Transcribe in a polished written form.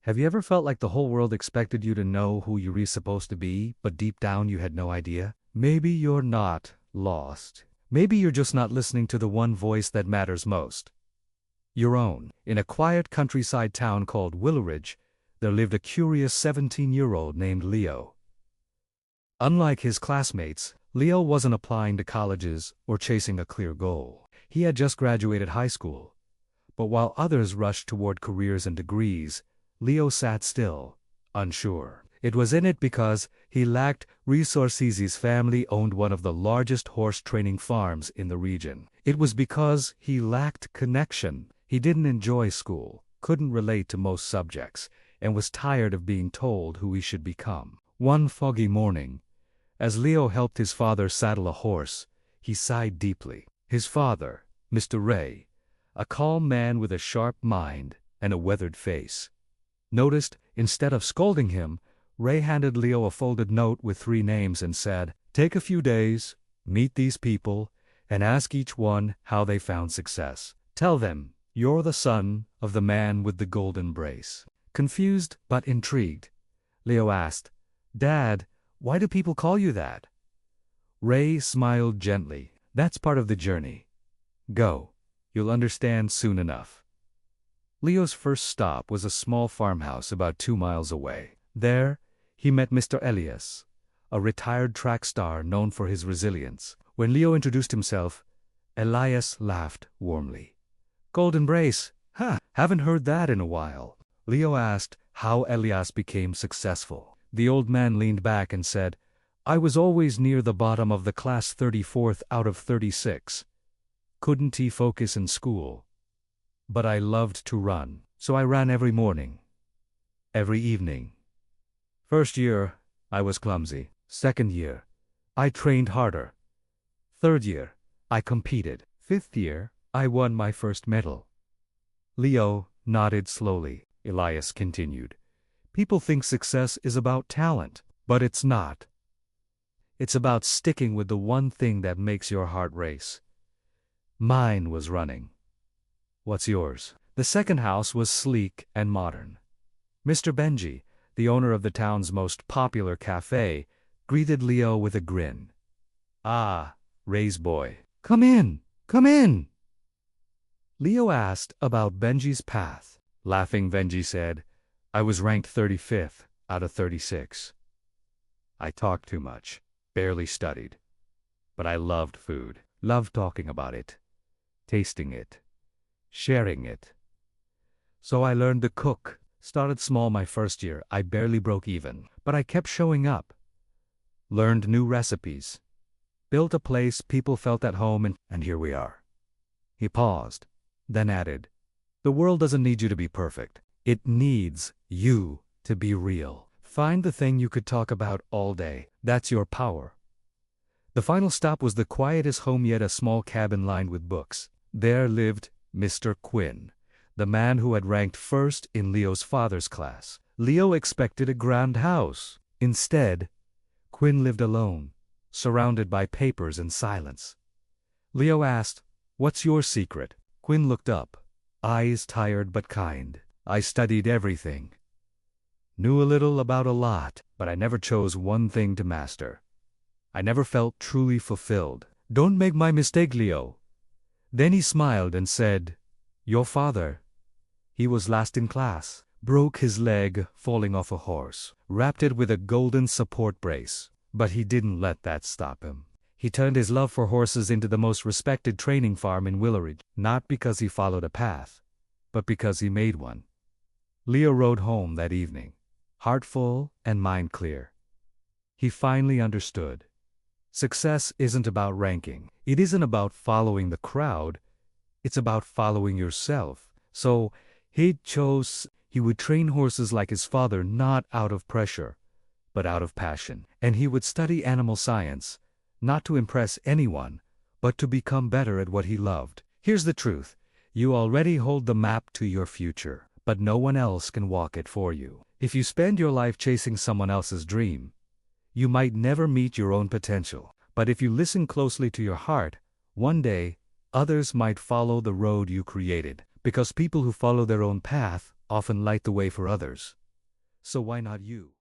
Have you ever felt like the whole world expected you to know who you're really supposed to be, but deep down you had no idea? Maybe you're not lost. Maybe you're just not listening to the one voice that matters most. Your own. In a quiet countryside town called Willowridge, there lived a curious 17-year-old named Leo. Unlike his classmates, Leo wasn't applying to colleges or chasing a clear goal. He had just graduated high school. But while others rushed toward careers and degrees, Leo sat still, unsure. It was in it because he lacked resources. His family owned one of the largest horse training farms in the region. It was because he lacked connection. He didn't enjoy school, couldn't relate to most subjects, and was tired of being told who he should become. One foggy morning, as Leo helped his father saddle a horse, he sighed deeply. His father, Mr. Ray, a calm man with a sharp mind and a weathered face, noticed, instead of scolding him, Ray handed Leo a folded note with 3 names and said, "Take a few days, meet these people, and ask each one how they found success. Tell them you're the son of the man with the golden brace." Confused but intrigued, Leo asked, "Dad, why do people call you that?" Ray smiled gently. "That's part of the journey. Go. You'll understand soon enough." Leo's first stop was a small farmhouse about 2 miles away. There, he met Mr. Elias, a retired track star known for his resilience. When Leo introduced himself, Elias laughed warmly. "Golden brace? Huh, haven't heard that in a while." Leo asked how Elias became successful. The old man leaned back and said, "I was always near the bottom of the class, 34th out of 36. Couldn't focus in school. But I loved to run, so I ran every morning. Every evening. First year, I was clumsy. Second year, I trained harder. Third year, I competed. Fifth year, I won my first medal." Leo nodded slowly. Elias continued, "People think success is about talent, but it's not. It's about sticking with the one thing that makes your heart race. Mine was running. What's yours?" The second house was sleek and modern. Mr. Benji, the owner of the town's most popular cafe, greeted Leo with a grin. "Ah, Ray's boy. Come in, come in." Leo asked about Benji's path. Laughing, Benji said, "I was ranked 35th out of 36. I talked too much, barely studied. But I loved food, loved talking about it, tasting it, sharing it. So I learned to cook. Started small my first year. I barely broke even, but I kept showing up. Learned new recipes. Built a place people felt at home, and here we are." He paused, then added, "The world doesn't need you to be perfect. It needs you to be real. Find the thing you could talk about all day. That's your power." The final stop was the quietest home yet, a small cabin lined with books. There lived Mr. Quinn, the man who had ranked first in Leo's father's class. Leo expected a grand house. Instead, Quinn lived alone, surrounded by papers and silence. Leo asked, "What's your secret?" Quinn looked up, eyes tired but kind. "I studied everything. Knew a little about a lot, but I never chose one thing to master. I never felt truly fulfilled." "Don't make my mistake, Leo." Then he smiled and said, "Your father, he was last in class. Broke his leg falling off a horse. Wrapped it with a golden support brace. But he didn't let that stop him. He turned his love for horses into the most respected training farm in Willowridge, not because he followed a path, but because he made one." Leo rode home that evening, heart full and mind clear. He finally understood. Success isn't about ranking. It isn't about following the crowd. It's about following yourself. So he would train horses like his father, not out of pressure, but out of passion. And he would study animal science, not to impress anyone, but to become better at what he loved. Here's the truth. You already hold the map to your future, but no one else can walk it for you. If you spend your life chasing someone else's dream, you might never meet your own potential. But if you listen closely to your heart, one day, others might follow the road you created. Because people who follow their own path often light the way for others. So why not you?